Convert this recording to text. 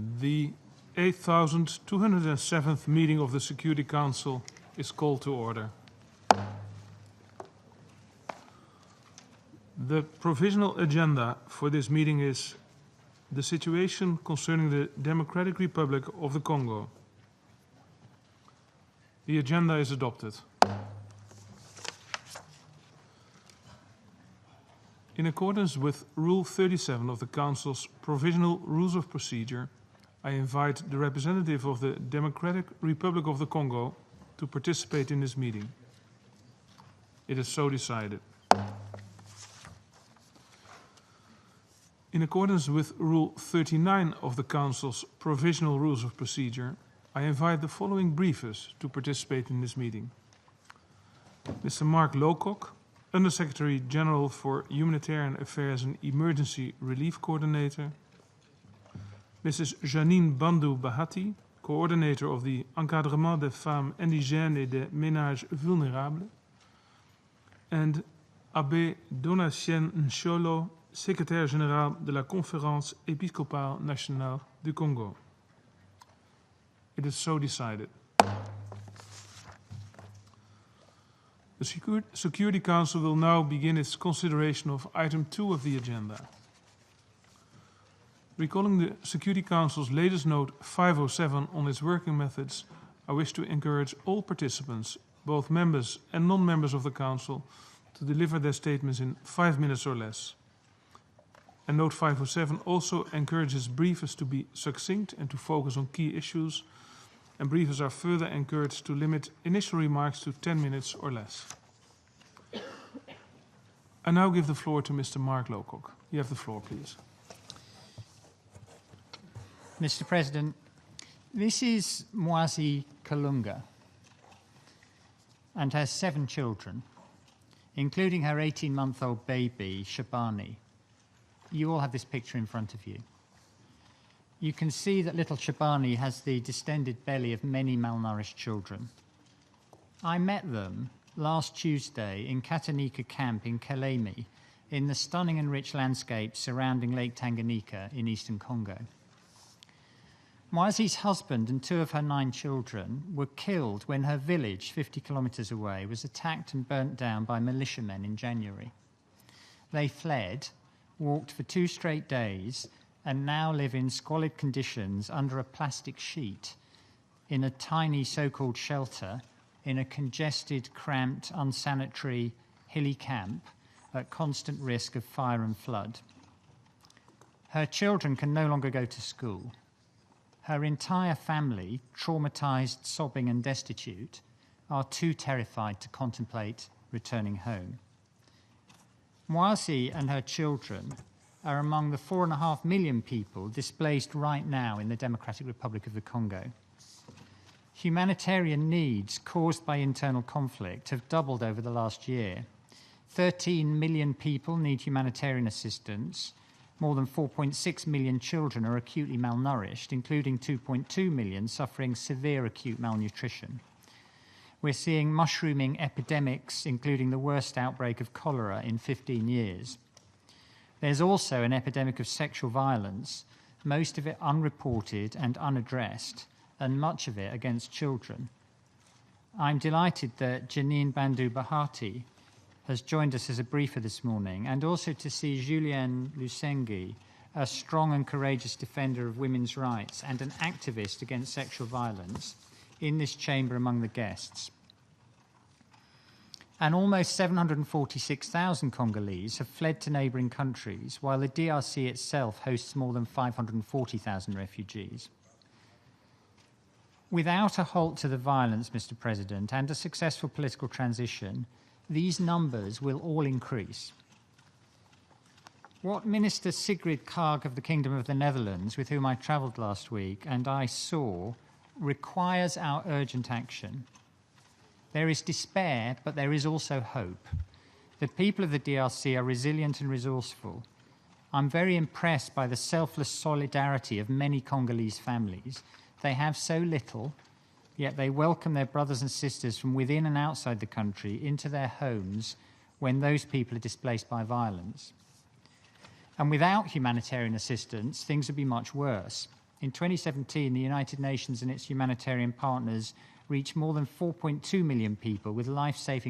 The 8,207th meeting of the Security Council is called to order. The provisional agenda for this meeting is the situation concerning the Democratic Republic of the Congo. The agenda is adopted. In accordance with Rule 37 of the Council's Provisional Rules of Procedure, I invite the representative of the Democratic Republic of the Congo to participate in this meeting. It is so decided. In accordance with Rule 39 of the Council's Provisional Rules of Procedure, I invite the following briefers to participate in this meeting. Mr. Mark Lowcock, Undersecretary General for Humanitarian Affairs and Emergency Relief Coordinator. Mrs. Janine Bandou Bahati, Coordinator of the Encadrement des Femmes Indigènes et des Ménages Vulnérables. And Abbé Donatien Ncholo, Secrétaire-Général de la Conférence Épiscopale Nationale du Congo. It is so decided. The Security Council will now begin its consideration of item 2 of the agenda. Recalling the Security Council's latest note 507 on its working methods, I wish to encourage all participants, both members and non-members of the Council, to deliver their statements in 5 minutes or less. And note 507 also encourages briefers to be succinct and to focus on key issues, and briefers are further encouraged to limit initial remarks to 10 minutes or less. I now give the floor to Mr. Mark Lowcock. You have the floor, please. Mr. President, this is Moazi Kalunga and has 7 children, including her 18-month-old baby, Shabani. You all have this picture in front of you. You can see that little Shabani has the distended belly of many malnourished children. I met them last Tuesday in Katanika camp in Kalemi, in the stunning and rich landscape surrounding Lake Tanganyika in eastern Congo. Moazi's husband and 2 of her 9 children were killed when her village, 50 kilometers away, was attacked and burnt down by militiamen in January. They fled, walked for 2 straight days, and now live in squalid conditions under a plastic sheet in a tiny so-called shelter in a congested, cramped, unsanitary, hilly camp at constant risk of fire and flood. Her children can no longer go to school. Her entire family, traumatized, sobbing and destitute, are too terrified to contemplate returning home. Moazi and her children are among the 4.5 million people displaced right now in the Democratic Republic of the Congo. Humanitarian needs caused by internal conflict have doubled over the last year. 13 million people need humanitarian assistance. More than 4.6 million children are acutely malnourished, including 2.2 million suffering severe acute malnutrition. We're seeing mushrooming epidemics, including the worst outbreak of cholera in 15 years. There's also an epidemic of sexual violence, most of it unreported and unaddressed, and much of it against children. I'm delighted that Janine Bandou Bahati has joined us as a briefer this morning, and also to see Julien Lusengi, a strong and courageous defender of women's rights and an activist against sexual violence, in this chamber among the guests. And almost 746,000 Congolese have fled to neighbouring countries, while the DRC itself hosts more than 540,000 refugees. Without a halt to the violence, Mr. President, and a successful political transition, these numbers will all increase. What Minister Sigrid Kaag of the Kingdom of the Netherlands, with whom I travelled last week, and I saw, requires our urgent action. There is despair, but there is also hope. The people of the DRC are resilient and resourceful. I'm very impressed by the selfless solidarity of many Congolese families. They have so little, yet they welcome their brothers and sisters from within and outside the country into their homes when those people are displaced by violence. And without humanitarian assistance, things would be much worse. In 2017, the United Nations and its humanitarian partners reached more than 4.2 million people with life-saving